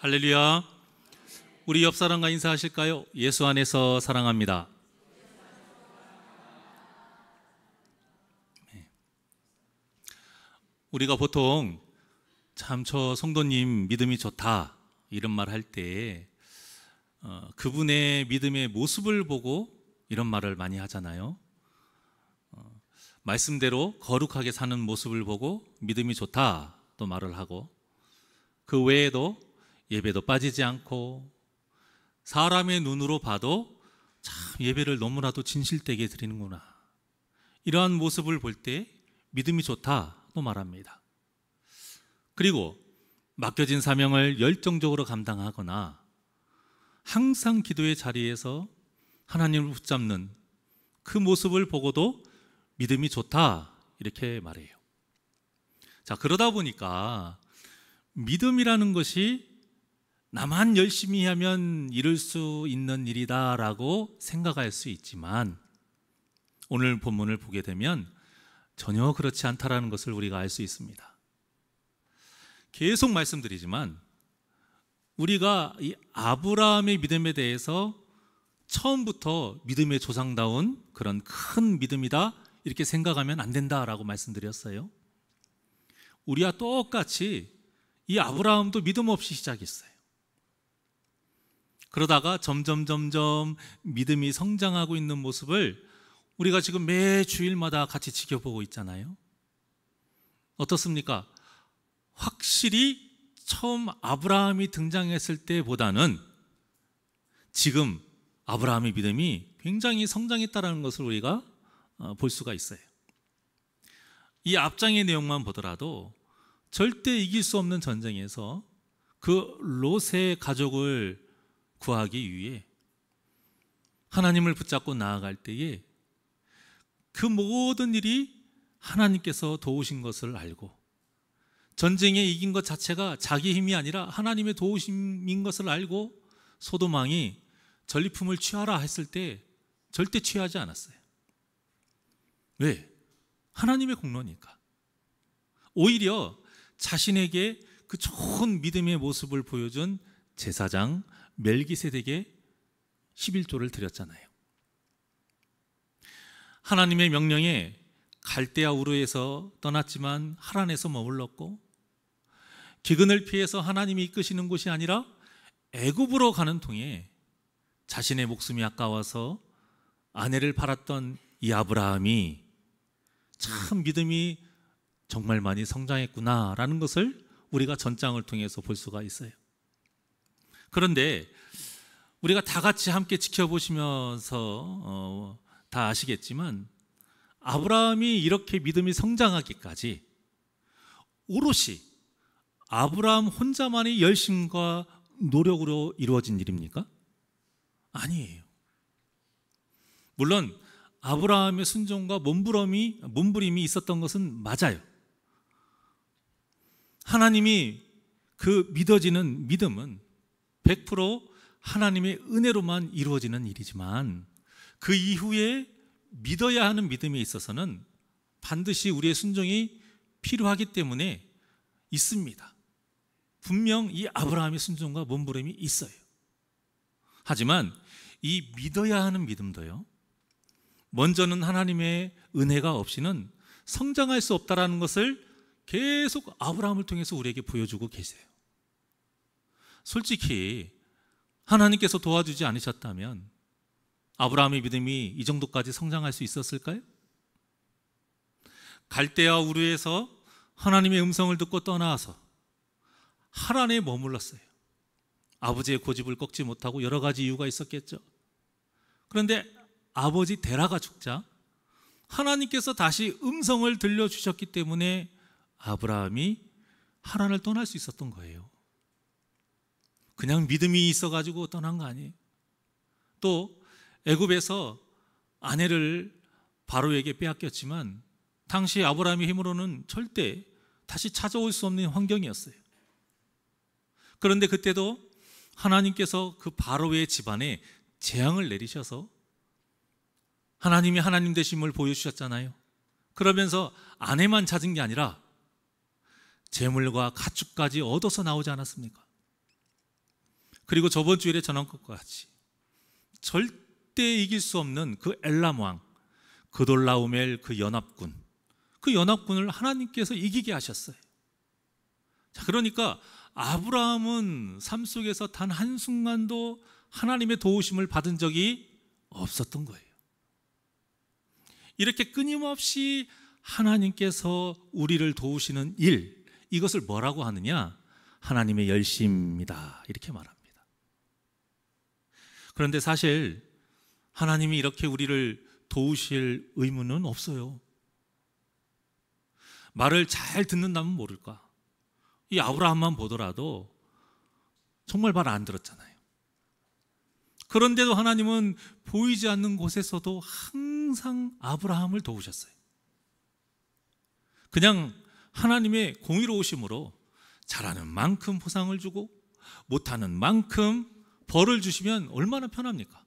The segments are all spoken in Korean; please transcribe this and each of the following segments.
할렐루야. 우리 옆 사람과 인사하실까요? 예수 안에서 사랑합니다. 우리가 보통 참 저 성도님 믿음이 좋다 이런 말 할 때 그분의 믿음의 모습을 보고 이런 말을 많이 하잖아요. 말씀대로 거룩하게 사는 모습을 보고 믿음이 좋다 또 말을 하고, 그 외에도 예배도 빠지지 않고 사람의 눈으로 봐도 참 예배를 너무나도 진실되게 드리는구나, 이러한 모습을 볼 때 믿음이 좋다 또 말합니다. 그리고 맡겨진 사명을 열정적으로 감당하거나 항상 기도의 자리에서 하나님을 붙잡는 그 모습을 보고도 믿음이 좋다 이렇게 말해요. 자, 그러다 보니까 믿음이라는 것이 나만 열심히 하면 이룰 수 있는 일이다라고 생각할 수 있지만, 오늘 본문을 보게 되면 전혀 그렇지 않다라는 것을 우리가 알 수 있습니다. 계속 말씀드리지만 우리가 이 아브라함의 믿음에 대해서 처음부터 믿음의 조상다운 그런 큰 믿음이다 이렇게 생각하면 안 된다라고 말씀드렸어요. 우리와 똑같이 이 아브라함도 믿음 없이 시작했어요. 그러다가 점점 믿음이 성장하고 있는 모습을 우리가 지금 매 주일마다 같이 지켜보고 있잖아요. 어떻습니까? 확실히 처음 아브라함이 등장했을 때보다는 지금 아브라함의 믿음이 굉장히 성장했다는 것을 우리가 볼 수가 있어요. 이 앞장의 내용만 보더라도 절대 이길 수 없는 전쟁에서 그 롯의 가족을 구하기 위해 하나님을 붙잡고 나아갈 때에 그 모든 일이 하나님께서 도우신 것을 알고, 전쟁에 이긴 것 자체가 자기 힘이 아니라 하나님의 도우심인 것을 알고 소돔왕이 전리품을 취하라 했을 때 절대 취하지 않았어요. 왜? 하나님의 공로니까. 오히려 자신에게 그 좋은 믿음의 모습을 보여준 제사장 멜기세덱에게 11조를 드렸잖아요. 하나님의 명령에 갈대아 우르에서 떠났지만 하란에서 머물렀고, 기근을 피해서 하나님이 이끄시는 곳이 아니라 애굽으로 가는 통에 자신의 목숨이 아까워서 아내를 팔았던 이 아브라함이 참 믿음이 정말 많이 성장했구나라는 것을 우리가 전장을 통해서 볼 수가 있어요. 그런데 우리가 다 같이 함께 지켜보시면서 다 아시겠지만 아브라함이 이렇게 믿음이 성장하기까지 오롯이 아브라함 혼자만의 열심과 노력으로 이루어진 일입니까? 아니에요. 물론 아브라함의 순종과 몸부림이 있었던 것은 맞아요. 하나님이 그 믿어지는 믿음은 100% 하나님의 은혜로만 이루어지는 일이지만, 그 이후에 믿어야 하는 믿음에 있어서는 반드시 우리의 순종이 필요하기 때문에 있습니다. 분명 이 아브라함의 순종과 몸부림이 있어요. 하지만 이 믿어야 하는 믿음도요, 먼저는 하나님의 은혜가 없이는 성장할 수 없다는 것을 계속 아브라함을 통해서 우리에게 보여주고 계세요. 솔직히 하나님께서 도와주지 않으셨다면 아브라함의 믿음이 이 정도까지 성장할 수 있었을까요? 갈대아 우르에서 하나님의 음성을 듣고 떠나와서 하란에 머물렀어요. 아버지의 고집을 꺾지 못하고 여러 가지 이유가 있었겠죠. 그런데 아버지 데라가 죽자 하나님께서 다시 음성을 들려주셨기 때문에 아브라함이 하란을 떠날 수 있었던 거예요. 그냥 믿음이 있어가지고 떠난 거 아니에요. 또 애굽에서 아내를 바로에게 빼앗겼지만 당시 아브라함의 힘으로는 절대 다시 찾아올 수 없는 환경이었어요. 그런데 그때도 하나님께서 그 바로의 집안에 재앙을 내리셔서 하나님이 하나님 되심을 보여주셨잖아요. 그러면서 아내만 찾은 게 아니라 재물과 가축까지 얻어서 나오지 않았습니까? 그리고 저번 주일에 전한 것과 같이 절대 이길 수 없는 그 엘람 왕, 그돌라오멜 그 연합군을 하나님께서 이기게 하셨어요. 자, 그러니까 아브라함은 삶 속에서 단 한순간도 하나님의 도우심을 받은 적이 없었던 거예요. 이렇게 끊임없이 하나님께서 우리를 도우시는 일, 이것을 뭐라고 하느냐? 하나님의 열심입니다. 이렇게 말합니다. 그런데 사실 하나님이 이렇게 우리를 도우실 의무는 없어요. 말을 잘 듣는다면 모를까? 이 아브라함만 보더라도 정말 말 안 들었잖아요. 그런데도 하나님은 보이지 않는 곳에서도 항상 아브라함을 도우셨어요. 그냥 하나님의 공의로우심으로 잘하는 만큼 보상을 주고 못하는 만큼 벌을 주시면 얼마나 편합니까?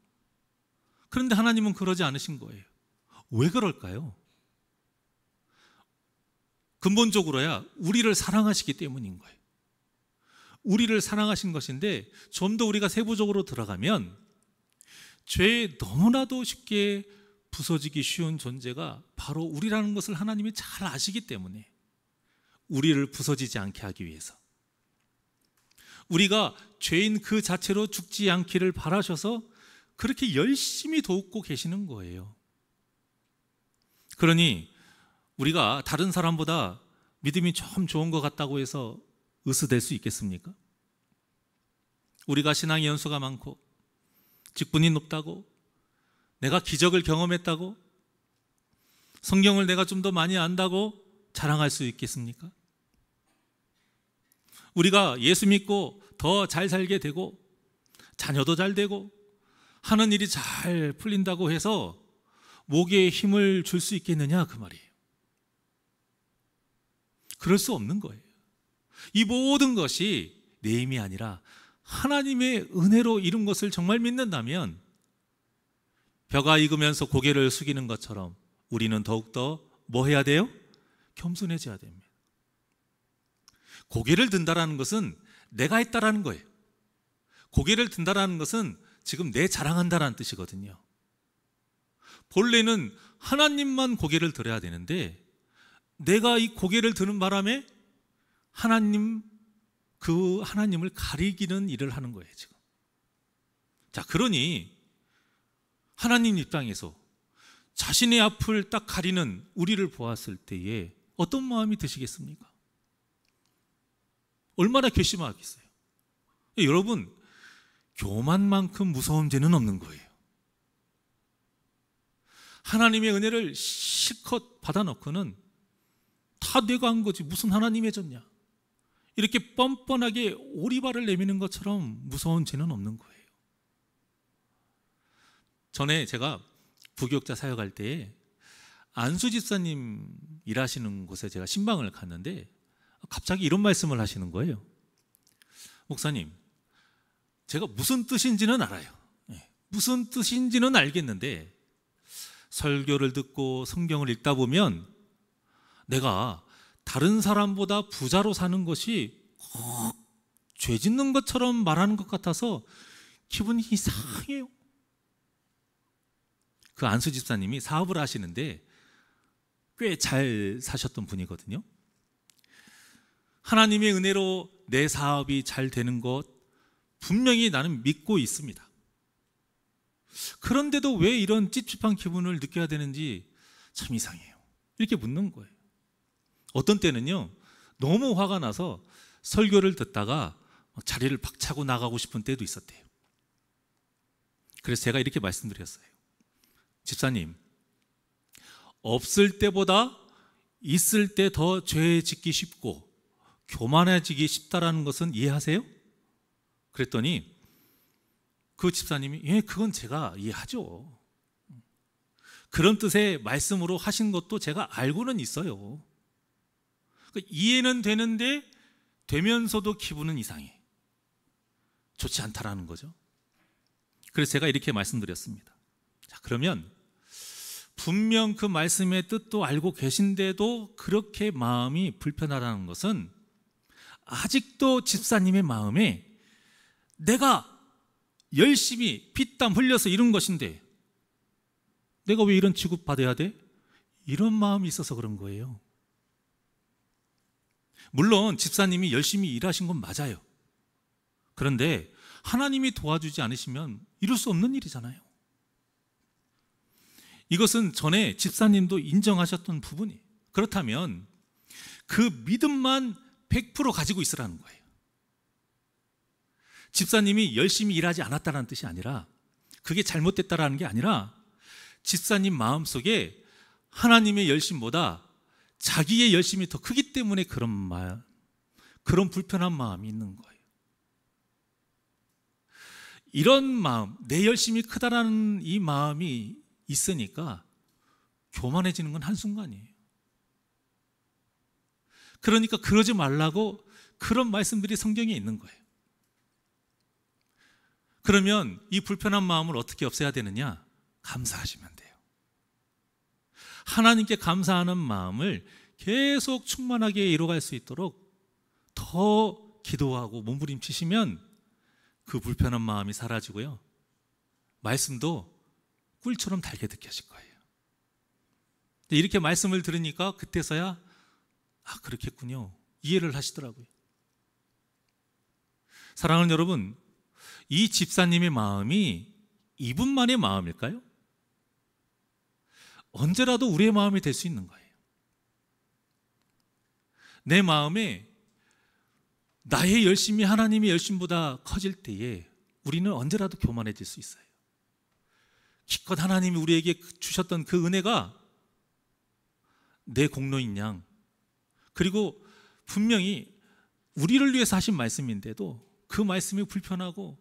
그런데 하나님은 그러지 않으신 거예요. 왜 그럴까요? 근본적으로야 우리를 사랑하시기 때문인 거예요. 우리를 사랑하신 것인데 좀 더 우리가 세부적으로 들어가면 죄에 너무나도 쉽게 부서지기 쉬운 존재가 바로 우리라는 것을 하나님이 잘 아시기 때문에 우리를 부서지지 않게 하기 위해서 우리가 죄인 그 자체로 죽지 않기를 바라셔서 그렇게 열심히 돕고 계시는 거예요. 그러니 우리가 다른 사람보다 믿음이 좀 좋은 것 같다고 해서 으스댈 수 있겠습니까? 우리가 신앙의 연수가 많고 직분이 높다고, 내가 기적을 경험했다고, 성경을 내가 좀 더 많이 안다고 자랑할 수 있겠습니까? 우리가 예수 믿고 더 잘 살게 되고 자녀도 잘 되고 하는 일이 잘 풀린다고 해서 목에 힘을 줄 수 있겠느냐, 그 말이에요. 그럴 수 없는 거예요. 이 모든 것이 내 힘이 아니라 하나님의 은혜로 이룬 것을 정말 믿는다면 벼가 익으면서 고개를 숙이는 것처럼 우리는 더욱더 뭐 해야 돼요? 겸손해져야 됩니다. 고개를 든다라는 것은 내가 했다라는 거예요. 고개를 든다라는 것은 지금 내 자랑한다라는 뜻이거든요. 본래는 하나님만 고개를 들어야 되는데 내가 이 고개를 드는 바람에 그 하나님을 가리기는 일을 하는 거예요, 지금. 자, 그러니 하나님 입장에서 자신의 앞을 딱 가리는 우리를 보았을 때에 어떤 마음이 드시겠습니까? 얼마나 괘씸하겠어요. 여러분, 교만만큼 무서운 죄는 없는 거예요. 하나님의 은혜를 실컷 받아놓고는 다 내가 한 거지 무슨 하나님의 졌냐, 이렇게 뻔뻔하게 오리발을 내미는 것처럼 무서운 죄는 없는 거예요. 전에 제가 부교육자 사역할 때에 안수 집사님 일하시는 곳에 제가 신방을 갔는데 갑자기 이런 말씀을 하시는 거예요. 목사님, 제가 무슨 뜻인지는 알아요. 무슨 뜻인지는 알겠는데 설교를 듣고 성경을 읽다 보면 내가 다른 사람보다 부자로 사는 것이 죄 짓는 것처럼 말하는 것 같아서 기분이 이상해요. 그 안수 집사님이 사업을 하시는데 꽤 잘 사셨던 분이거든요. 하나님의 은혜로 내 사업이 잘 되는 것 분명히 나는 믿고 있습니다. 그런데도 왜 이런 찝찝한 기분을 느껴야 되는지 참 이상해요. 이렇게 묻는 거예요. 어떤 때는요, 너무 화가 나서 설교를 듣다가 자리를 박차고 나가고 싶은 때도 있었대요. 그래서 제가 이렇게 말씀드렸어요. 집사님, 없을 때보다 있을 때 더 죄 짓기 쉽고 교만해지기 쉽다라는 것은 이해하세요? 그랬더니 그 집사님이 예, 그건 제가 이해하죠. 그런 뜻의 말씀으로 하신 것도 제가 알고는 있어요. 이해는 되는데 되면서도 기분은 이상해. 좋지 않다라는 거죠. 그래서 제가 이렇게 말씀드렸습니다. 자, 그러면 분명 그 말씀의 뜻도 알고 계신데도 그렇게 마음이 불편하다는 것은 아직도 집사님의 마음에 내가 열심히 피땀 흘려서 이룬 것인데 내가 왜 이런 취급받아야 돼? 이런 마음이 있어서 그런 거예요. 물론 집사님이 열심히 일하신 건 맞아요. 그런데 하나님이 도와주지 않으시면 이룰 수 없는 일이잖아요. 이것은 전에 집사님도 인정하셨던 부분이에요. 그렇다면 그 믿음만 100% 가지고 있으라는 거예요. 집사님이 열심히 일하지 않았다는 뜻이 아니라, 그게 잘못됐다라는 게 아니라, 집사님 마음속에 하나님의 열심보다 자기의 열심이 더 크기 때문에 그런 불편한 마음이 있는 거예요. 이런 마음, 내 열심이 크다라는 이 마음이 있으니까 교만해지는 건 한순간이에요. 그러니까 그러지 말라고 그런 말씀들이 성경에 있는 거예요. 그러면 이 불편한 마음을 어떻게 없애야 되느냐? 감사하시면 돼요. 하나님께 감사하는 마음을 계속 충만하게 이뤄갈 수 있도록 더 기도하고 몸부림치시면 그 불편한 마음이 사라지고요, 말씀도 꿀처럼 달게 듣게 하실 거예요. 이렇게 말씀을 들으니까 그때서야 그렇겠군요, 이해를 하시더라고요. 사랑하는 여러분, 이 집사님의 마음이 이분만의 마음일까요? 언제라도 우리의 마음이 될 수 있는 거예요. 내 마음에 나의 열심이 하나님의 열심보다 커질 때에 우리는 언제라도 교만해질 수 있어요. 기껏 하나님이 우리에게 주셨던 그 은혜가 내 공로인 양, 그리고 분명히 우리를 위해서 하신 말씀인데도 그 말씀이 불편하고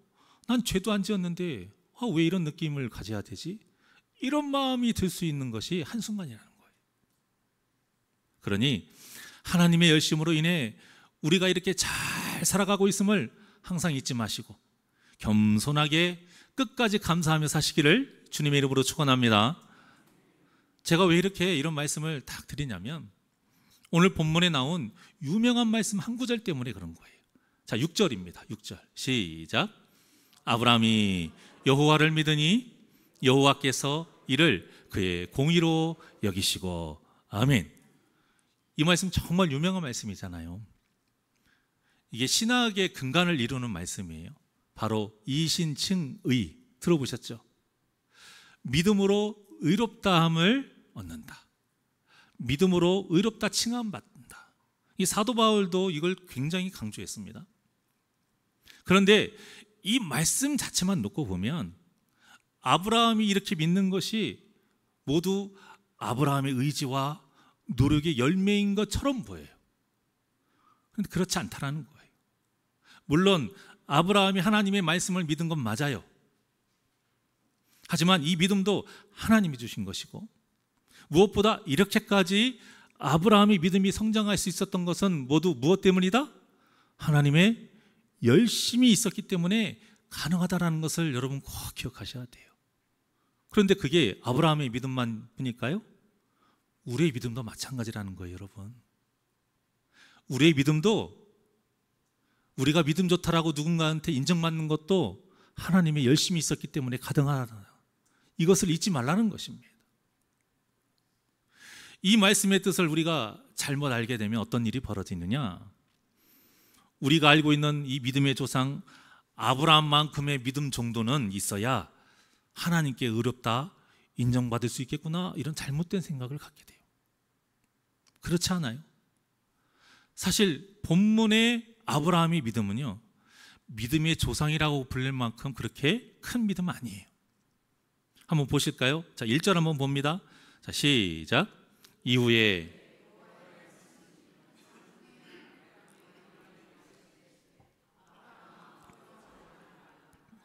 난 죄도 안 지었는데 왜 이런 느낌을 가져야 되지? 이런 마음이 들 수 있는 것이 한순간이라는 거예요. 그러니 하나님의 열심으로 인해 우리가 이렇게 잘 살아가고 있음을 항상 잊지 마시고 겸손하게 끝까지 감사하며 사시기를 주님의 이름으로 축원합니다. 제가 왜 이렇게 이런 말씀을 딱 드리냐면, 오늘 본문에 나온 유명한 말씀 한 구절 때문에 그런 거예요. 자, 6절입니다. 6절 시작. 아브라함이 여호와를 믿으니 여호와께서 이를 그의 공의로 여기시고. 아멘. 이 말씀 정말 유명한 말씀이잖아요. 이게 신학의 근간을 이루는 말씀이에요. 바로 이신칭의, 들어보셨죠? 믿음으로 의롭다함을 얻는다, 믿음으로 의롭다 칭함받는다. 이 사도 바울도 이걸 굉장히 강조했습니다. 그런데 이 말씀 자체만 놓고 보면 아브라함이 이렇게 믿는 것이 모두 아브라함의 의지와 노력의 열매인 것처럼 보여요. 그런데 그렇지 않다라는 거예요. 물론 아브라함이 하나님의 말씀을 믿은 건 맞아요. 하지만 이 믿음도 하나님이 주신 것이고, 무엇보다 이렇게까지 아브라함의 믿음이 성장할 수 있었던 것은 모두 무엇 때문이다? 하나님의 열심이 있었기 때문에 가능하다라는 것을 여러분 꼭 기억하셔야 돼요. 그런데 그게 아브라함의 믿음만 뿐일까요? 우리의 믿음도 마찬가지라는 거예요, 여러분. 우리의 믿음도, 우리가 믿음 좋다라고 누군가한테 인정받는 것도 하나님의 열심이 있었기 때문에 가능하다, 이것을 잊지 말라는 것입니다. 이 말씀의 뜻을 우리가 잘못 알게 되면 어떤 일이 벌어지느냐? 우리가 알고 있는 이 믿음의 조상 아브라함만큼의 믿음 정도는 있어야 하나님께 의롭다 인정받을 수 있겠구나, 이런 잘못된 생각을 갖게 돼요. 그렇지 않아요? 사실 본문의 아브라함의 믿음은요, 믿음의 조상이라고 불릴 만큼 그렇게 큰 믿음 아니에요. 한번 보실까요? 자, 1절 한번 봅니다. 자, 시작. 이후에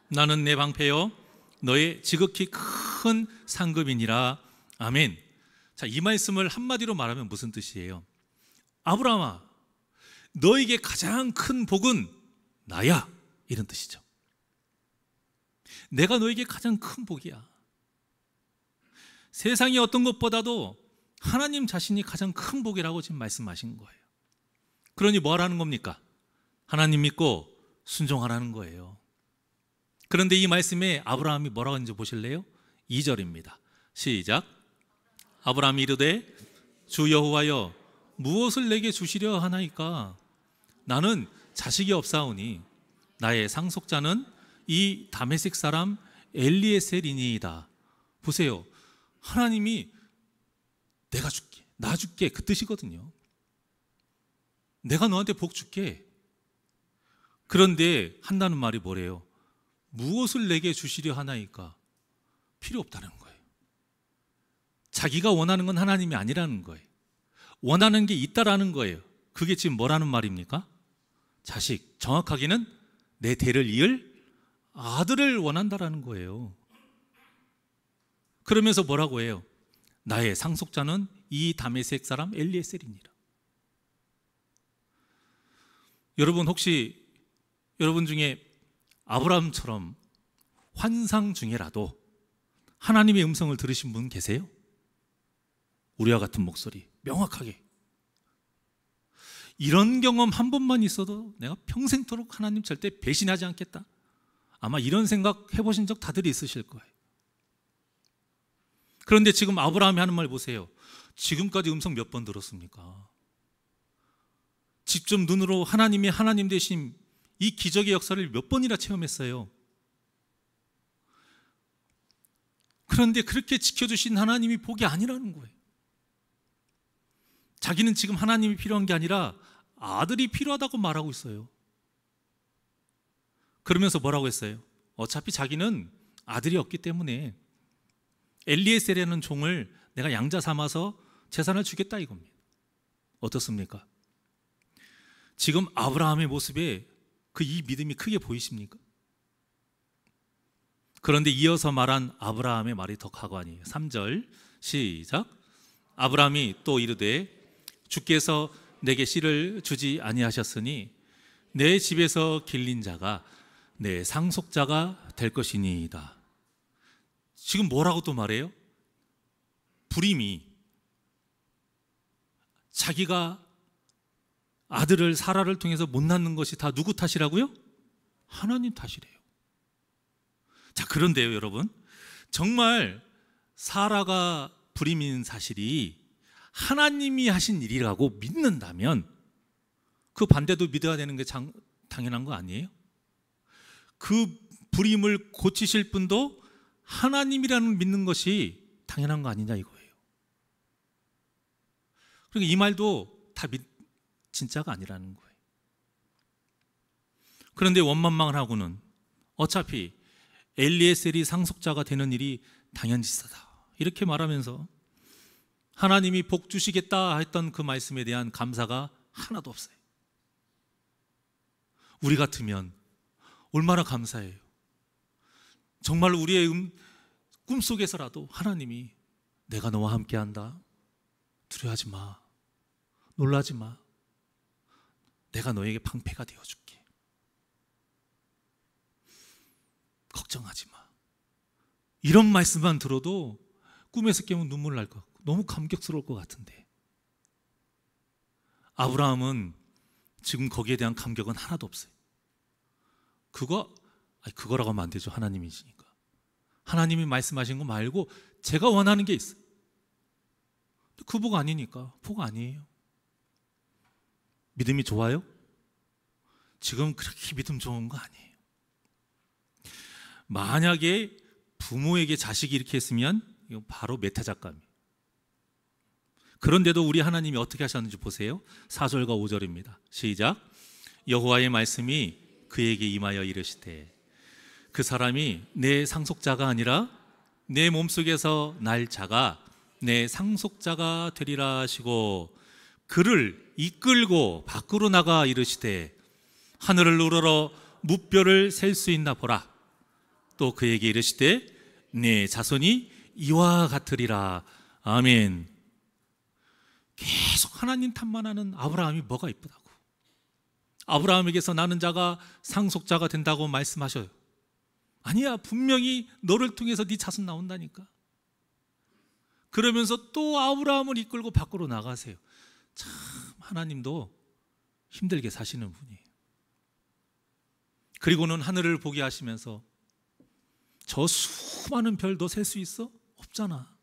나는 내 방패여 너의 지극히 큰 상급이니라. 아멘. 자, 이 말씀을 한마디로 말하면 무슨 뜻이에요? 아브라함아, 너에게 가장 큰 복은 나야, 이런 뜻이죠. 내가 너에게 가장 큰 복이야. 세상의 어떤 것보다도 하나님 자신이 가장 큰 복이라고 지금 말씀하신 거예요. 그러니 뭐 하라는 겁니까? 하나님 믿고 순종하라는 거예요. 그런데 이 말씀에 아브라함이 뭐라고 하는지 보실래요? 2절입니다. 시작. 아브라함이 이르되 주 여호와여 무엇을 내게 주시려 하나이까? 나는 자식이 없사오니 나의 상속자는 이 다메섹 사람 엘리에셀이니이다. 보세요. 하나님이 내가 줄게, 나 줄게, 그 뜻이거든요. 내가 너한테 복 줄게. 그런데 한다는 말이 뭐래요? 무엇을 내게 주시려 하나이까? 필요 없다는 거예요. 자기가 원하는 건 하나님이 아니라는 거예요. 원하는 게 있다라는 거예요. 그게 지금 뭐라는 말입니까? 자식, 정확하게는 내 대를 이을 아들을 원한다라는 거예요. 그러면서 뭐라고 해요? 나의 상속자는 이 다메섹 사람 엘리에셀이니라. 여러분, 혹시 여러분 중에 아브라함처럼 환상 중에라도 하나님의 음성을 들으신 분 계세요? 우리와 같은 목소리, 명확하게. 이런 경험 한 번만 있어도 내가 평생토록 하나님 절대 배신하지 않겠다. 아마 이런 생각 해보신 적 다들 있으실 거예요. 그런데 지금 아브라함이 하는 말 보세요. 지금까지 음성 몇 번 들었습니까? 직접 눈으로 하나님이 하나님 되신 이 기적의 역사를 몇 번이나 체험했어요. 그런데 그렇게 지켜주신 하나님이 복이 아니라는 거예요. 자기는 지금 하나님이 필요한 게 아니라 아들이 필요하다고 말하고 있어요. 그러면서 뭐라고 했어요? 어차피 자기는 아들이 없기 때문에 엘리에셀이라는 종을 내가 양자 삼아서 재산을 주겠다 이겁니다. 어떻습니까? 지금 아브라함의 모습에 그 이 믿음이 크게 보이십니까? 그런데 이어서 말한 아브라함의 말이 더 가관이에요. 3절 시작. 아브라함이 또 이르되 주께서 내게 씨를 주지 아니하셨으니 내 집에서 길린 자가 내 상속자가 될 것이니이다. 지금 뭐라고 또 말해요? 불임이 자기가 아들을 사라를 통해서 못 낳는 것이 다 누구 탓이라고요? 하나님 탓이래요. 자, 그런데요 여러분, 정말 사라가 불임인 사실이 하나님이 하신 일이라고 믿는다면 그 반대도 믿어야 되는 게 당연한 거 아니에요? 그 불임을 고치실 분도 하나님이라는 믿는 것이 당연한 거 아니냐 이거예요. 그러니까 이 말도 다 진짜가 아니라는 거예요. 그런데 원만망을 하고는 어차피 엘리에셀이 상속자가 되는 일이 당연지사다 이렇게 말하면서 하나님이 복 주시겠다 했던 그 말씀에 대한 감사가 하나도 없어요. 우리 같으면 얼마나 감사해요. 정말 우리의 꿈속에서라도 하나님이 내가 너와 함께한다. 두려워하지 마. 놀라지 마. 내가 너에게 방패가 되어줄게. 걱정하지 마. 이런 말씀만 들어도 꿈에서 깨면 눈물 날 것 같고 너무 감격스러울 것 같은데 아브라함은 지금 거기에 대한 감격은 하나도 없어요. 그거라고 하면 안 되죠. 하나님이시니까. 하나님이 말씀하신 거 말고 제가 원하는 게 있어요. 그 복 아니니까. 복 아니에요. 믿음이 좋아요? 지금 그렇게 믿음 좋은 거 아니에요. 만약에 부모에게 자식이 이렇게 했으면 이거 바로 메타작감이에요. 그런데도 우리 하나님이 어떻게 하셨는지 보세요. 4절과 5절입니다. 시작. 여호와의 말씀이 그에게 임하여 이르시되 그 사람이 내 상속자가 아니라 내 몸속에서 날 자가 내 상속자가 되리라 하시고 그를 이끌고 밖으로 나가 이르시되 하늘을 우러러 무뼈를 셀 수 있나 보라. 또 그에게 이르시되 네 자손이 이와 같으리라. 아멘. 계속 하나님 탓만하는 아브라함이 뭐가 이쁘다고. 아브라함에게서 나는 자가 상속자가 된다고 말씀하셔요. 아니야, 분명히 너를 통해서 네 자손 나온다니까. 그러면서 또 아브라함을 이끌고 밖으로 나가세요. 참 하나님도 힘들게 사시는 분이에요. 그리고는 하늘을 보게 하시면서 저 수많은 별도 셀 수 있어? 없잖아.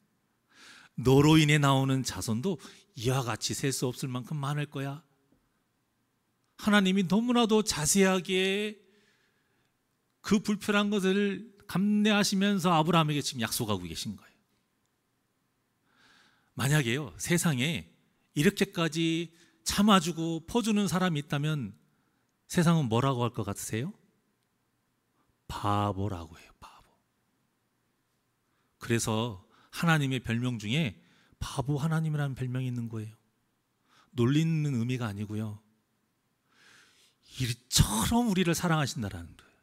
너로 인해 나오는 자손도 이와 같이 셀 수 없을 만큼 많을 거야. 하나님이 너무나도 자세하게 그 불편한 것을 감내하시면서 아브라함에게 지금 약속하고 계신 거예요. 만약에요, 세상에 이렇게까지 참아주고 퍼주는 사람이 있다면 세상은 뭐라고 할 것 같으세요? 바보라고 해요, 바보. 그래서 하나님의 별명 중에 바보 하나님이라는 별명이 있는 거예요. 놀리는 의미가 아니고요, 이처럼 우리를 사랑하신다라는 거예요.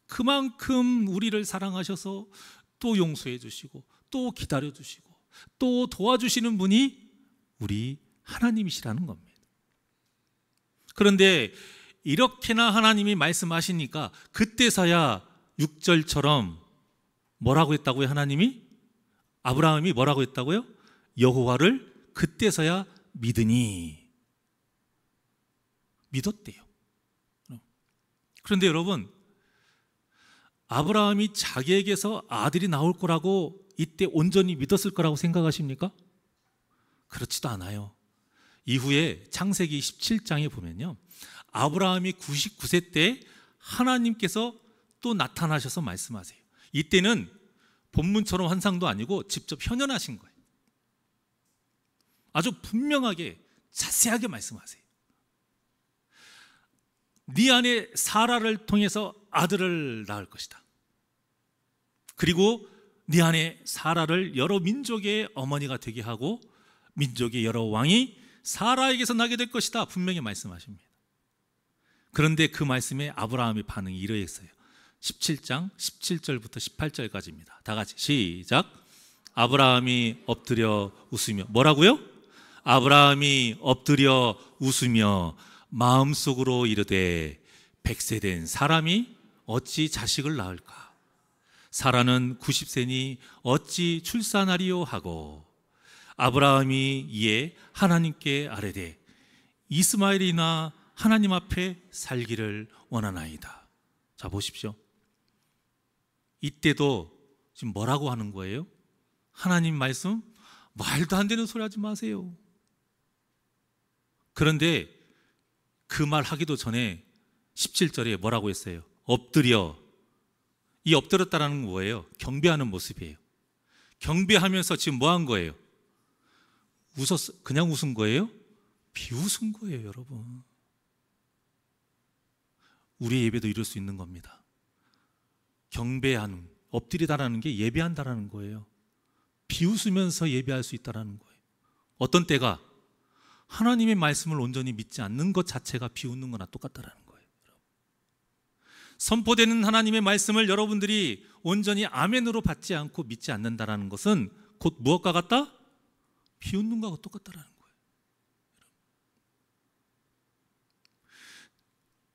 그만큼 우리를 사랑하셔서 또 용서해 주시고 또 기다려 주시고 또 도와주시는 분이 우리 하나님이시라는 겁니다. 그런데 이렇게나 하나님이 말씀하시니까 그때서야 6절처럼 뭐라고 했다고요? 하나님이? 아브라함이 뭐라고 했다고요? 여호와를 그때서야 믿으니. 믿었대요. 그런데 여러분, 아브라함이 자기에게서 아들이 나올 거라고 이때 온전히 믿었을 거라고 생각하십니까? 그렇지도 않아요. 이후에 창세기 17장에 보면요, 아브라함이 99세 때 하나님께서 또 나타나셔서 말씀하세요. 이때는 본문처럼 환상도 아니고 직접 현현하신 거예요. 아주 분명하게 자세하게 말씀하세요. 네 안에 사라를 통해서 아들을 낳을 것이다. 그리고 네 안에 사라를 여러 민족의 어머니가 되게 하고 민족의 여러 왕이 사라에게서 나게 될 것이다. 분명히 말씀하십니다. 그런데 그 말씀에 아브라함의 반응이 이러했어요. 17장 17절부터 18절까지입니다. 다 같이 시작. 아브라함이 엎드려 웃으며, 뭐라고요? 아브라함이 엎드려 웃으며 마음속으로 이르되 100세 된 사람이 어찌 자식을 낳을까? 사라는 90세니 어찌 출산하리요 하고, 아브라함이 이에 하나님께 아뢰되 이스마엘이나 하나님 앞에 살기를 원하나이다. 자, 보십시오. 이때도 지금 뭐라고 하는 거예요? 하나님 말씀, 말도 안 되는 소리 하지 마세요. 그런데 그 말 하기도 전에 17절에 뭐라고 했어요? 엎드려. 이 엎드렸다라는 건 뭐예요? 경배하는 모습이에요. 경배하면서 지금 뭐 한 거예요? 그냥 웃은 거예요? 비웃은 거예요, 여러분. 우리의 예배도 이럴 수 있는 겁니다. 경배하는, 엎드리다라는 게 예배한다라는 거예요. 비웃으면서 예배할 수 있다라는 거예요. 어떤 때가 하나님의 말씀을 온전히 믿지 않는 것 자체가 비웃는 거나 똑같다라는 거예요. 선포되는 하나님의 말씀을 여러분들이 온전히 아멘으로 받지 않고 믿지 않는다라는 것은 곧 무엇과 같다? 비웃는 것과 똑같다라는 거예요.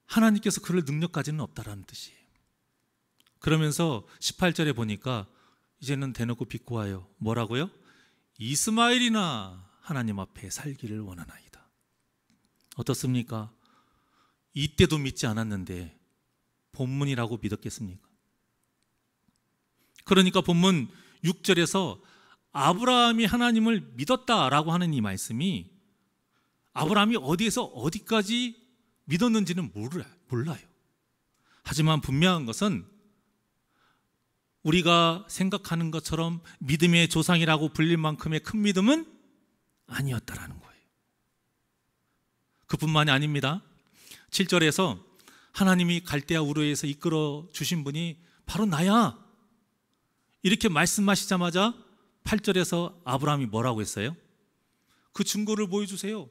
하나님께서 그럴 능력까지는 없다라는 뜻이에요. 그러면서 18절에 보니까 이제는 대놓고 비꼬아요. 뭐라고요? 이스마엘이나 하나님 앞에 살기를 원하나이다. 어떻습니까? 이때도 믿지 않았는데 본문이라고 믿었겠습니까? 그러니까 본문 6절에서 아브라함이 하나님을 믿었다라고 하는 이 말씀이 아브라함이 어디에서 어디까지 믿었는지는 몰라요. 하지만 분명한 것은 우리가 생각하는 것처럼 믿음의 조상이라고 불릴 만큼의 큰 믿음은 아니었다라는 거예요. 그뿐만이 아닙니다. 7절에서 하나님이 갈대아 우르에서 이끌어 주신 분이 바로 나야, 이렇게 말씀하시자마자 8절에서 아브라함이 뭐라고 했어요? 그 증거를 보여주세요.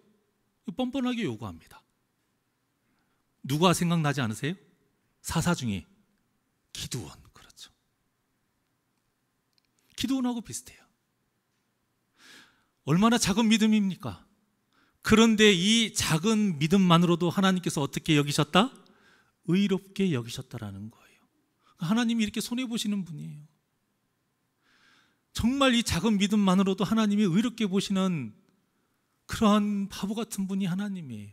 뻔뻔하게 요구합니다. 누가 생각나지 않으세요? 사사 중에 기드온. 그렇죠. 기드온하고 비슷해요. 얼마나 작은 믿음입니까? 그런데 이 작은 믿음만으로도 하나님께서 어떻게 여기셨다? 의롭게 여기셨다라는 거예요. 하나님이 이렇게 손해보시는 분이에요. 정말 이 작은 믿음만으로도 하나님이 의롭게 보시는 그러한 바보 같은 분이 하나님이에요.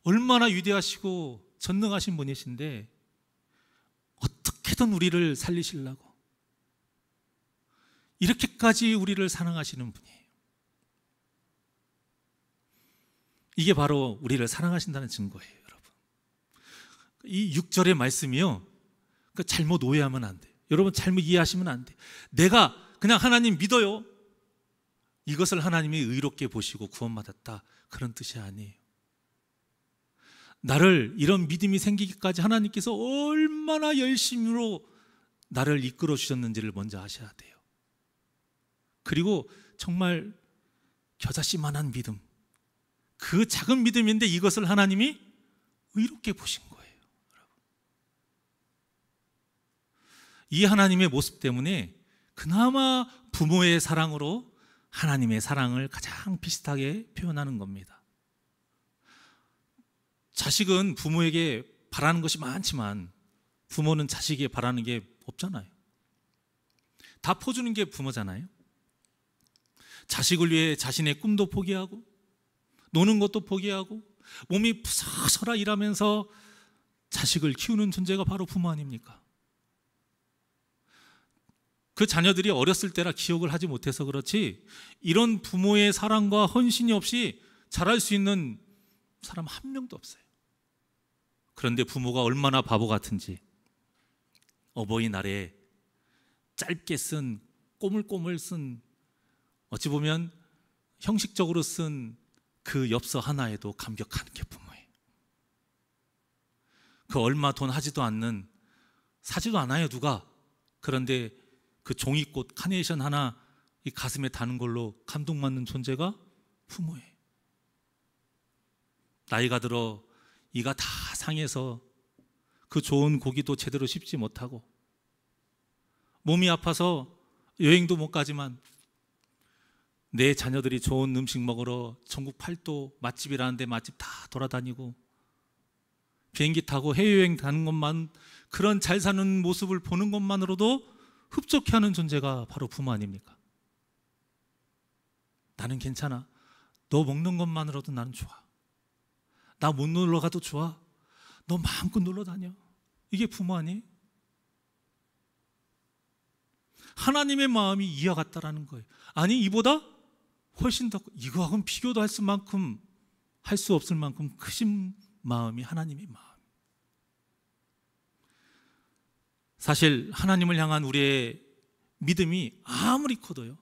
얼마나 위대하시고 전능하신 분이신데 어떻게든 우리를 살리시려고 이렇게까지 우리를 사랑하시는 분이에요. 이게 바로 우리를 사랑하신다는 증거예요, 여러분. 이 6절의 말씀이요, 잘못 오해하면 안 돼요. 여러분 잘못 이해하시면 안 돼요. 내가 그냥 하나님 믿어요, 이것을 하나님이 의롭게 보시고 구원받았다, 그런 뜻이 아니에요. 나를 이런 믿음이 생기기까지 하나님께서 얼마나 열심으로 나를 이끌어 주셨는지를 먼저 아셔야 돼요. 그리고 정말 겨자씨만한 믿음, 그 작은 믿음인데 이것을 하나님이 의롭게 보신 거예요. 이 하나님의 모습 때문에 그나마 부모의 사랑으로 하나님의 사랑을 가장 비슷하게 표현하는 겁니다. 자식은 부모에게 바라는 것이 많지만 부모는 자식에게 바라는 게 없잖아요. 다 퍼주는 게 부모잖아요. 자식을 위해 자신의 꿈도 포기하고 노는 것도 포기하고 몸이 부서져라 일하면서 자식을 키우는 존재가 바로 부모 아닙니까? 그 자녀들이 어렸을 때라 기억을 하지 못해서 그렇지 이런 부모의 사랑과 헌신이 없이 자랄 수 있는 사람 한 명도 없어요. 그런데 부모가 얼마나 바보 같은지 어버이날에 짧게 쓴, 꼬물꼬물 쓴, 어찌 보면 형식적으로 쓴 그 엽서 하나에도 감격하는 게 부모예요. 그 얼마 돈 하지도 않는, 사지도 않아요 누가. 그런데 그 종이꽃 카네이션 하나 이 가슴에 다는 걸로 감동받는 존재가 부모예요. 나이가 들어 이가 다 상해서 그 좋은 고기도 제대로 씹지 못하고 몸이 아파서 여행도 못 가지만 내 자녀들이 좋은 음식 먹으러 전국 팔도 맛집이라는데 맛집 다 돌아다니고 비행기 타고 해외여행 가는 것만, 그런 잘 사는 모습을 보는 것만으로도 흡족해하는 존재가 바로 부모 아닙니까? 나는 괜찮아, 너 먹는 것만으로도 나는 좋아, 나 못 놀러 가도 좋아, 너 마음껏 놀러 다녀. 이게 부모 아니에요? 하나님의 마음이 이와 같다라는 거예요. 아니 이보다 훨씬 더, 이거하고는 비교도 할 수 없을 만큼 크신 마음이 하나님의 마음. 사실 하나님을 향한 우리의 믿음이 아무리 커도요,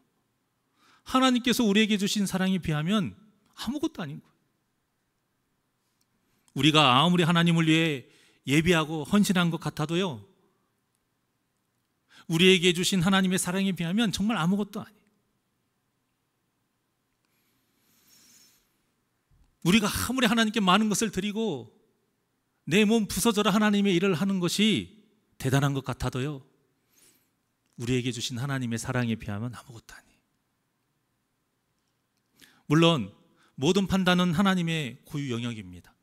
하나님께서 우리에게 주신 사랑에 비하면 아무것도 아닌 거예요. 우리가 아무리 하나님을 위해 예비하고 헌신한 것 같아도요, 우리에게 주신 하나님의 사랑에 비하면 정말 아무것도 아니에요. 우리가 아무리 하나님께 많은 것을 드리고 내 몸 부서져라 하나님의 일을 하는 것이 대단한 것 같아도요, 우리에게 주신 하나님의 사랑에 비하면 아무것도 아니에요. 물론 모든 판단은 하나님의 고유 영역입니다.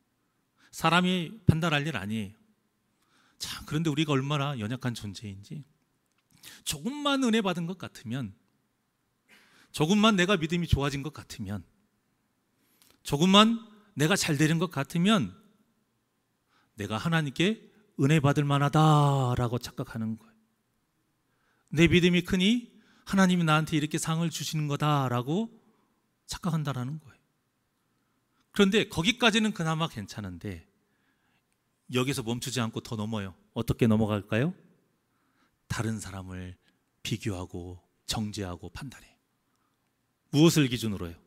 사람이 판단할 일 아니에요. 자, 그런데 우리가 얼마나 연약한 존재인지, 조금만 은혜 받은 것 같으면, 조금만 내가 믿음이 좋아진 것 같으면, 조금만 내가 잘 되는 것 같으면 내가 하나님께 은혜 받을 만하다라고 착각하는 거예요. 내 믿음이 크니 하나님이 나한테 이렇게 상을 주시는 거다라고 착각한다라는 거예요. 그런데 거기까지는 그나마 괜찮은데 여기서 멈추지 않고 더 넘어요. 어떻게 넘어갈까요? 다른 사람을 비교하고 정죄하고 판단해요. 무엇을 기준으로요?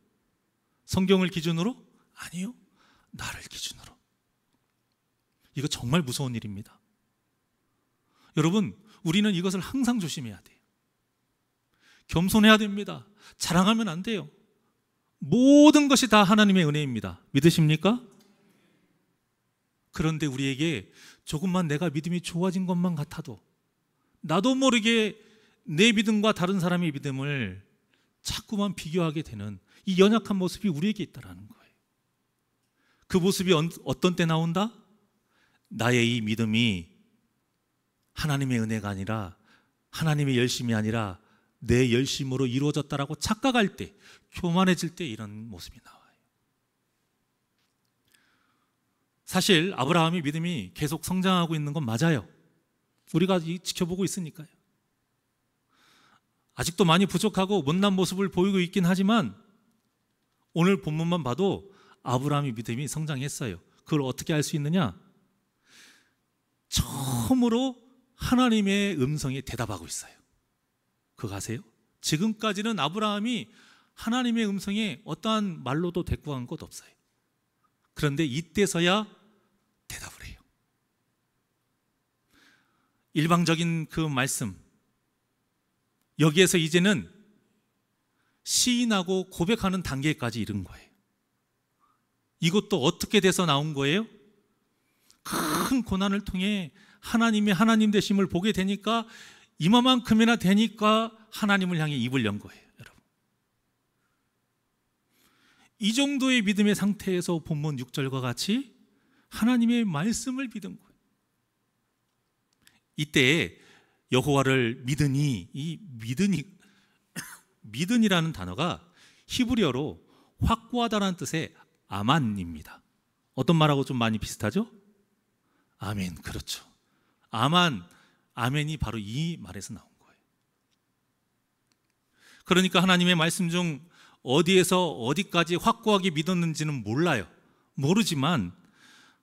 성경을 기준으로? 아니요, 나를 기준으로. 이거 정말 무서운 일입니다. 여러분, 우리는 이것을 항상 조심해야 돼요. 겸손해야 됩니다. 자랑하면 안 돼요. 모든 것이 다 하나님의 은혜입니다. 믿으십니까? 그런데 우리에게 조금만 내가 믿음이 좋아진 것만 같아도 나도 모르게 내 믿음과 다른 사람의 믿음을 자꾸만 비교하게 되는 이 연약한 모습이 우리에게 있다는 거예요. 그 모습이 어떤 때 나온다? 나의 이 믿음이 하나님의 은혜가 아니라, 하나님의 열심이 아니라 내 열심으로 이루어졌다라고 착각할 때, 교만해질 때 이런 모습이 나와요. 사실 아브라함의 믿음이 계속 성장하고 있는 건 맞아요. 우리가 지켜보고 있으니까요. 아직도 많이 부족하고 못난 모습을 보이고 있긴 하지만 오늘 본문만 봐도 아브라함의 믿음이 성장했어요. 그걸 어떻게 알 수 있느냐? 처음으로 하나님의 음성에 대답하고 있어요. 그거 아세요? 지금까지는 아브라함이 하나님의 음성에 어떠한 말로도 대꾸한 것 없어요. 그런데 이때서야 대답을 해요. 일방적인 그 말씀, 여기에서 이제는 시인하고 고백하는 단계까지 이른 거예요. 이것도 어떻게 돼서 나온 거예요? 큰 고난을 통해 하나님의 하나님 되심을 보게 되니까, 이마만큼이나 되니까 하나님을 향해 입을 연 거예요, 여러분. 이 정도의 믿음의 상태에서 본문 6절과 같이 하나님의 말씀을 믿은 거예요. 이때 여호와를 믿으니, 이 믿으니라는 단어가 히브리어로 확고하다라는 뜻의 아만입니다. 어떤 말하고 좀 많이 비슷하죠? 아멘, 그렇죠. 아멘이 바로 이 말에서 나온 거예요. 그러니까 하나님의 말씀 중 어디에서 어디까지 확고하게 믿었는지는 몰라요. 모르지만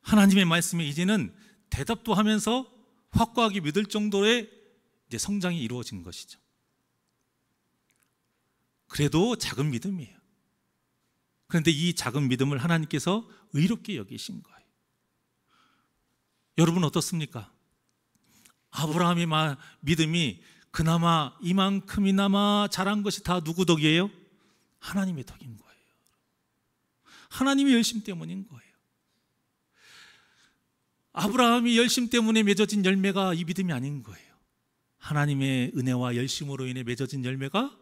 하나님의 말씀에 이제는 대답도 하면서 확고하게 믿을 정도의 이제 성장이 이루어진 것이죠. 그래도 작은 믿음이에요. 그런데 이 작은 믿음을 하나님께서 의롭게 여기신 거예요. 여러분 어떻습니까? 아브라함의 믿음이 그나마 이만큼이나마 자란 것이 다 누구 덕이에요? 하나님의 덕인 거예요. 하나님의 열심 때문인 거예요. 아브라함이 열심 때문에 맺어진 열매가 이 믿음이 아닌 거예요. 하나님의 은혜와 열심으로 인해 맺어진 열매가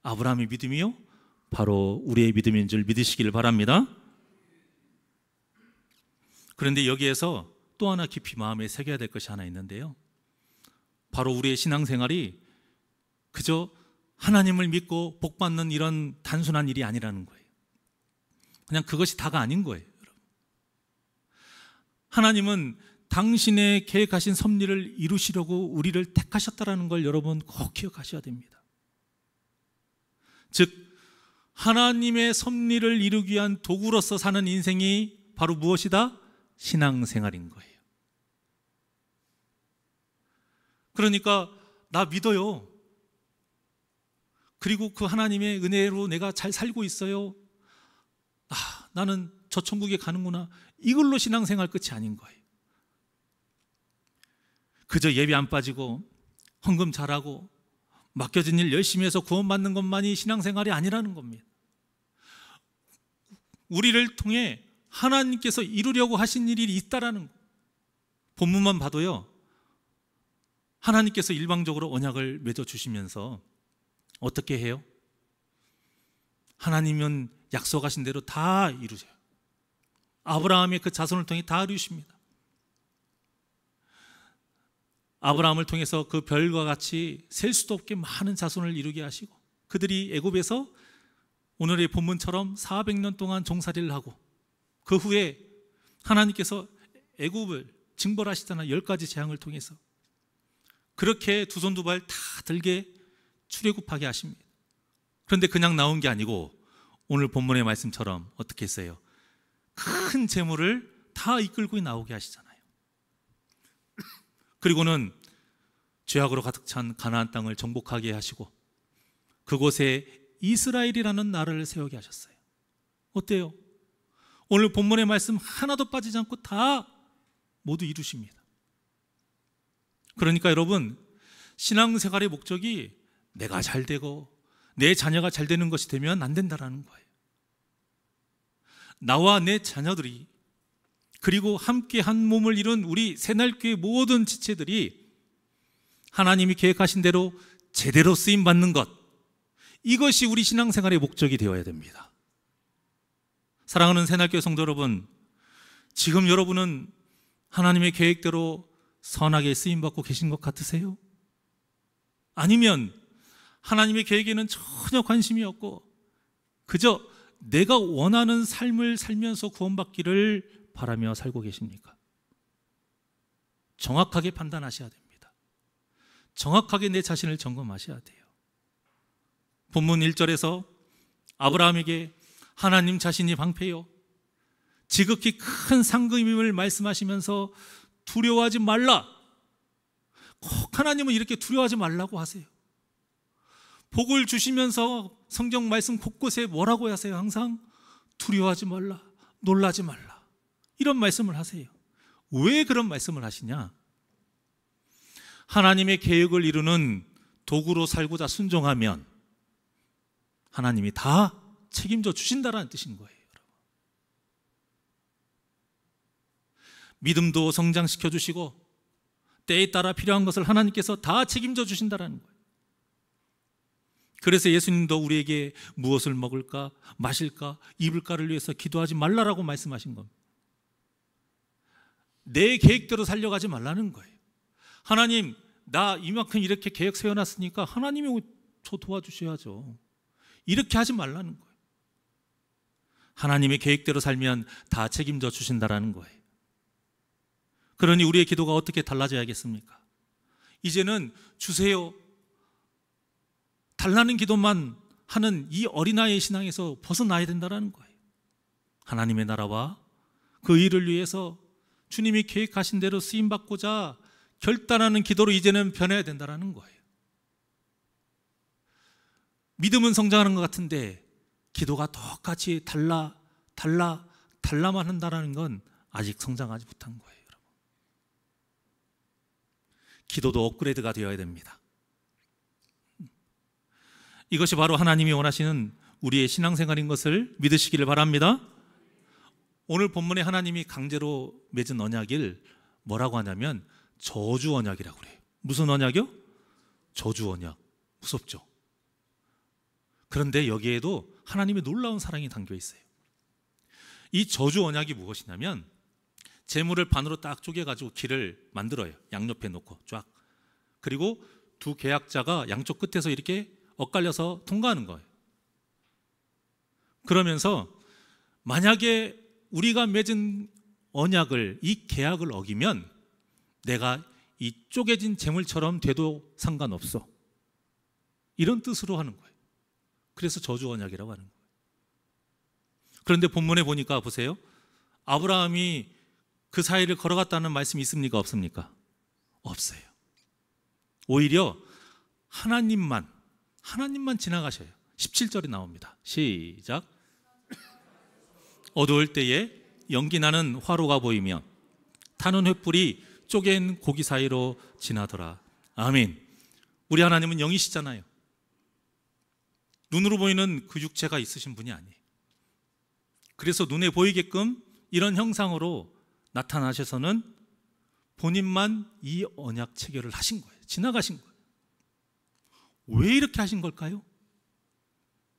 아브라함의 믿음이요, 바로 우리의 믿음인 줄 믿으시기를 바랍니다. 그런데 여기에서 또 하나 깊이 마음에 새겨야 될 것이 하나 있는데요, 바로 우리의 신앙생활이 그저 하나님을 믿고 복받는 이런 단순한 일이 아니라는 거예요. 그냥 그것이 다가 아닌 거예요, 여러분. 하나님은 당신의 계획하신 섭리를 이루시려고 우리를 택하셨다는 걸 여러분 꼭 기억하셔야 됩니다. 즉 하나님의 섭리를 이루기 위한 도구로서 사는 인생이 바로 무엇이다? 신앙생활인 거예요. 그러니까 나 믿어요. 그리고 그 하나님의 은혜로 내가 잘 살고 있어요. 나는 저 천국에 가는구나. 이걸로 신앙생활 끝이 아닌 거예요. 그저 예배 안 빠지고 헌금 잘하고 맡겨진 일 열심히 해서 구원받는 것만이 신앙생활이 아니라는 겁니다. 우리를 통해 하나님께서 이루려고 하신 일이 있다라는 거. 본문만 봐도요, 하나님께서 일방적으로 언약을 맺어주시면서 어떻게 해요? 하나님은 약속하신 대로 다 이루세요. 아브라함의 그 자손을 통해 다 이루십니다. 아브라함을 통해서 그 별과 같이 셀 수도 없게 많은 자손을 이루게 하시고, 그들이 애굽에서 오늘의 본문처럼 400년 동안 종살이를 하고, 그 후에 하나님께서 애굽을 징벌하시잖아요. 10가지 재앙을 통해서. 그렇게 두 손 두 발 다 들게 출애굽하게 하십니다. 그런데 그냥 나온 게 아니고 오늘 본문의 말씀처럼 어떻게 했어요? 큰 재물을 다 이끌고 나오게 하시잖아요. 그리고는 죄악으로 가득 찬 가나안 땅을 정복하게 하시고 그곳에 이스라엘이라는 나라를 세우게 하셨어요. 어때요? 오늘 본문의 말씀 하나도 빠지지 않고 다 모두 이루십니다. 그러니까 여러분, 신앙생활의 목적이 내가 잘 되고 내 자녀가 잘 되는 것이 되면 안 된다라는 거예요. 나와 내 자녀들이, 그리고 함께 한 몸을 이룬 우리 새날교회 모든 지체들이 하나님이 계획하신 대로 제대로 쓰임받는 것, 이것이 우리 신앙생활의 목적이 되어야 됩니다. 사랑하는 새날교회 성도 여러분, 지금 여러분은 하나님의 계획대로 선하게 쓰임받고 계신 것 같으세요? 아니면 하나님의 계획에는 전혀 관심이 없고 그저 내가 원하는 삶을 살면서 구원받기를 바라며 살고 계십니까? 정확하게 판단하셔야 됩니다. 정확하게 내 자신을 점검하셔야 돼요. 본문 1절에서 아브라함에게 하나님 자신이 방패요, 지극히 큰 상급임을 말씀하시면서 두려워하지 말라. 꼭 하나님은 이렇게 두려워하지 말라고 하세요. 복을 주시면서 성경 말씀 곳곳에 뭐라고 하세요? 항상 두려워하지 말라, 놀라지 말라, 이런 말씀을 하세요. 왜 그런 말씀을 하시냐? 하나님의 계획을 이루는 도구로 살고자 순종하면 하나님이 다 책임져 주신다라는 뜻인 거예요. 믿음도 성장시켜 주시고 때에 따라 필요한 것을 하나님께서 다 책임져 주신다라는 거예요. 그래서 예수님도 우리에게 무엇을 먹을까, 마실까, 입을까를 위해서 기도하지 말라라고 말씀하신 겁니다. 내 계획대로 살려가지 말라는 거예요. 하나님, 나 이만큼 이렇게 계획 세워놨으니까 하나님이 저 도와주셔야죠, 이렇게 하지 말라는 거예요. 하나님의 계획대로 살면 다 책임져 주신다라는 거예요. 그러니 우리의 기도가 어떻게 달라져야겠습니까? 이제는 주세요, 달라는 기도만 하는 이 어린아이의 신앙에서 벗어나야 된다는 거예요. 하나님의 나라와 그 일을 위해서 주님이 계획하신 대로 쓰임받고자 결단하는 기도로 이제는 변해야 된다는 거예요. 믿음은 성장하는 것 같은데 기도가 똑같이 달라만 한다는 건 아직 성장하지 못한 거예요. 여러분, 기도도 업그레이드가 되어야 됩니다. 이것이 바로 하나님이 원하시는 우리의 신앙생활인 것을 믿으시기를 바랍니다. 오늘 본문에 하나님이 강제로 맺은 언약을 뭐라고 하냐면 저주 언약이라고 그래요. 무슨 언약이요? 저주 언약. 무섭죠? 그런데 여기에도 하나님의 놀라운 사랑이 담겨 있어요. 이 저주 언약이 무엇이냐면 재물을 반으로 딱 쪼개가지고 길을 만들어요. 양옆에 놓고 쫙. 그리고 두 계약자가 양쪽 끝에서 이렇게 엇갈려서 통과하는 거예요. 그러면서 만약에 우리가 맺은 언약을, 이 계약을 어기면 내가 이 쪼개진 재물처럼 돼도 상관없어, 이런 뜻으로 하는 거예요. 그래서 저주 언약이라고 하는 거예요. 그런데 본문에 보니까 보세요. 아브라함이 그 사이를 걸어갔다는 말씀이 있습니까? 없습니까? 없어요. 오히려 하나님만 지나가셔요. 17절이 나옵니다. 시작. 어두울 때에 연기나는 화로가 보이며 타는 횃불이 쪼갠 고기 사이로 지나더라. 아멘. 우리 하나님은 영이시잖아요. 눈으로 보이는 그 육체가 있으신 분이 아니에요. 그래서 눈에 보이게끔 이런 형상으로 나타나셔서는 본인만 이 언약 체결을 하신 거예요. 지나가신 거예요. 왜 이렇게 하신 걸까요?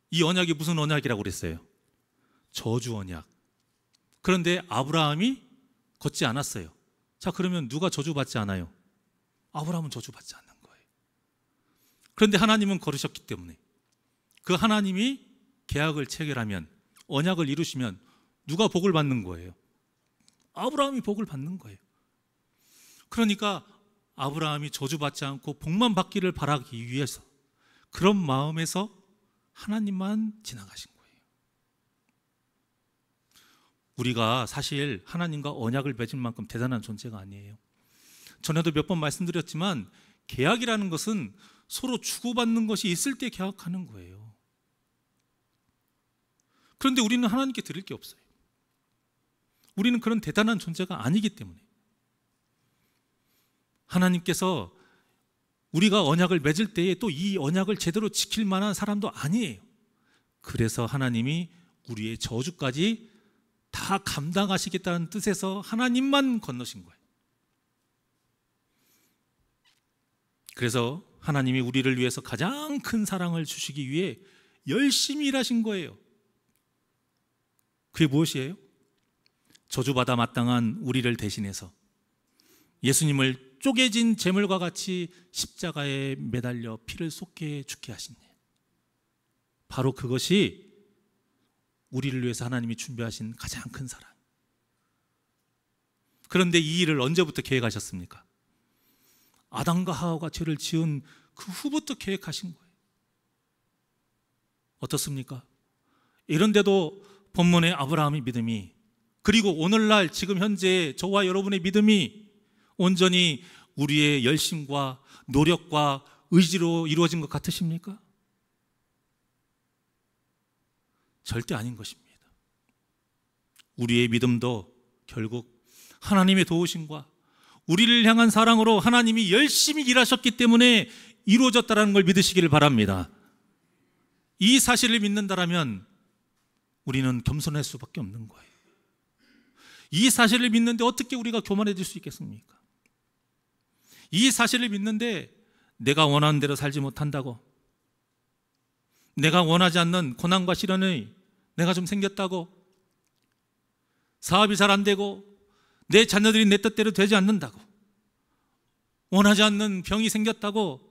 이 언약이 무슨 언약이라고 그랬어요? 저주 언약. 그런데 아브라함이 걷지 않았어요. 자, 그러면 누가 저주받지 않아요? 아브라함은 저주받지 않는 거예요. 그런데 하나님은 걸으셨기 때문에 그 하나님이 계약을 체결하면, 언약을 이루시면 누가 복을 받는 거예요? 아브라함이 복을 받는 거예요. 그러니까 아브라함이 저주받지 않고 복만 받기를 바라기 위해서, 그런 마음에서 하나님만 지나가신 거예요. 우리가 사실 하나님과 언약을 맺을 만큼 대단한 존재가 아니에요. 전에도 몇 번 말씀드렸지만 계약이라는 것은 서로 주고받는 것이 있을 때 계약하는 거예요. 그런데 우리는 하나님께 드릴 게 없어요. 우리는 그런 대단한 존재가 아니기 때문에 하나님께서 우리가 언약을 맺을 때에 또 이 언약을 제대로 지킬 만한 사람도 아니에요. 그래서 하나님이 우리의 저주까지 다 감당하시겠다는 뜻에서 하나님만 건너신 거예요. 그래서 하나님이 우리를 위해서 가장 큰 사랑을 주시기 위해 열심히 일하신 거예요. 그게 무엇이에요? 저주받아 마땅한 우리를 대신해서 예수님을 쪼개진 재물과 같이 십자가에 매달려 피를 쏟게 죽게 하신 일. 바로 그것이 우리를 위해서 하나님이 준비하신 가장 큰 사랑. 그런데 이 일을 언제부터 계획하셨습니까? 아담과 하와가 죄를 지은 그 후부터 계획하신 거예요. 어떻습니까? 이런데도 본문의 아브라함의 믿음이, 그리고 오늘날 지금 현재 저와 여러분의 믿음이 온전히 우리의 열심과 노력과 의지로 이루어진 것 같으십니까? 절대 아닌 것입니다. 우리의 믿음도 결국 하나님의 도우심과 우리를 향한 사랑으로 하나님이 열심히 일하셨기 때문에 이루어졌다는 걸 믿으시기를 바랍니다. 이 사실을 믿는다라면 우리는 겸손할 수밖에 없는 거예요. 이 사실을 믿는데 어떻게 우리가 교만해질 수 있겠습니까? 이 사실을 믿는데 내가 원하는 대로 살지 못한다고, 내가 원하지 않는 고난과 시련이 내가 좀 생겼다고, 사업이 잘 안 되고 내 자녀들이 내 뜻대로 되지 않는다고, 원하지 않는 병이 생겼다고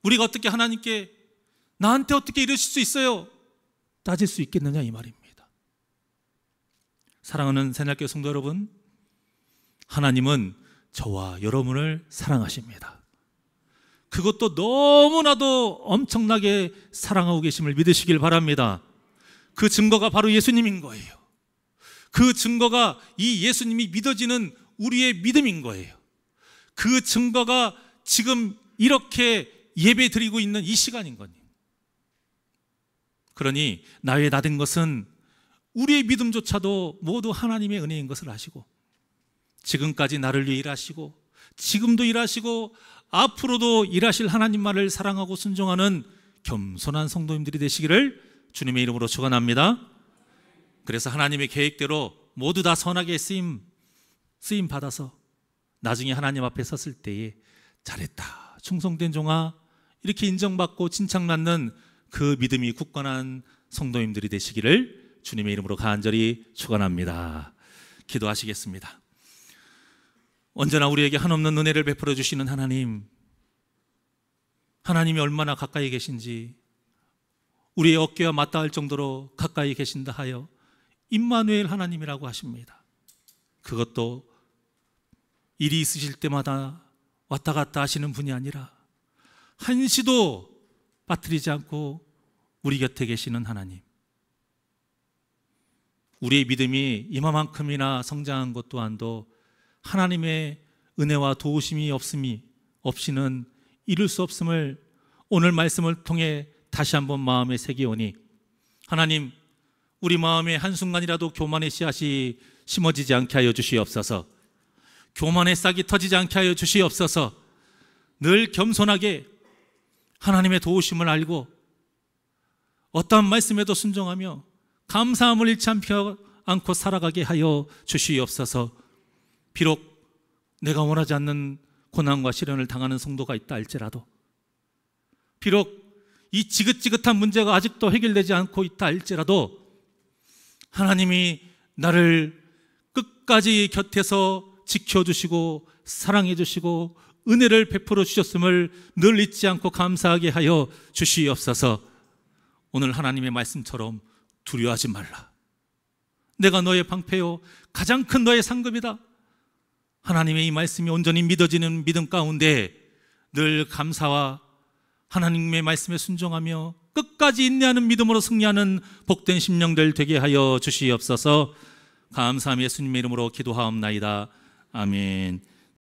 우리가 어떻게 하나님께 나한테 어떻게 이러실 수 있어요? 따질 수 있겠느냐 이 말입니다. 사랑하는 새날교회 성도 여러분, 하나님은 저와 여러분을 사랑하십니다. 그것도 너무나도 엄청나게 사랑하고 계심을 믿으시길 바랍니다. 그 증거가 바로 예수님인 거예요. 그 증거가 이 예수님이 믿어지는 우리의 믿음인 거예요. 그 증거가 지금 이렇게 예배 드리고 있는 이 시간인 거예요. 그러니 나의 나된 것은 우리의 믿음조차도 모두 하나님의 은혜인 것을 아시고, 지금까지 나를 위해 일하시고 지금도 일하시고 앞으로도 일하실 하나님만을 사랑하고 순종하는 겸손한 성도님들이 되시기를 주님의 이름으로 축원합니다. 그래서 하나님의 계획대로 모두 다 선하게 쓰임 받아서 나중에 하나님 앞에 섰을 때에 잘했다, 충성된 종아, 이렇게 인정받고 칭찬받는 그 믿음이 굳건한 성도님들이 되시기를 주님의 이름으로 간절히 축원합니다. 기도하시겠습니다. 언제나 우리에게 한없는 은혜를 베풀어 주시는 하나님, 하나님이 얼마나 가까이 계신지 우리의 어깨와 맞닿을 정도로 가까이 계신다 하여 임마누엘 하나님이라고 하십니다. 그것도 일이 있으실 때마다 왔다 갔다 하시는 분이 아니라 한시도 빠뜨리지 않고 우리 곁에 계시는 하나님, 우리의 믿음이 이만큼이나 성장한 것 또한도 하나님의 은혜와 도우심이 없이는 이룰 수 없음을 오늘 말씀을 통해 다시 한번 마음에 새기오니, 하나님, 우리 마음에 한순간이라도 교만의 씨앗이 심어지지 않게 하여 주시옵소서. 교만의 싹이 터지지 않게 하여 주시옵소서. 늘 겸손하게 하나님의 도우심을 알고 어떠한 말씀에도 순종하며 감사함을 잃지 않고 살아가게 하여 주시옵소서. 비록 내가 원하지 않는 고난과 시련을 당하는 성도가 있다 할지라도, 비록 이 지긋지긋한 문제가 아직도 해결되지 않고 있다 할지라도 하나님이 나를 끝까지 곁에서 지켜주시고 사랑해주시고 은혜를 베풀어 주셨음을 늘 잊지 않고 감사하게 하여 주시옵소서. 오늘 하나님의 말씀처럼 두려워하지 말라, 내가 너의 방패요 가장 큰 너의 상급이다. 하나님의 이 말씀이 온전히 믿어지는 믿음 가운데 늘 감사와 하나님의 말씀에 순종하며 끝까지 인내하는 믿음으로 승리하는 복된 심령들 되게 하여 주시옵소서. 감사함 예수님의 이름으로 기도하옵나이다. 아멘.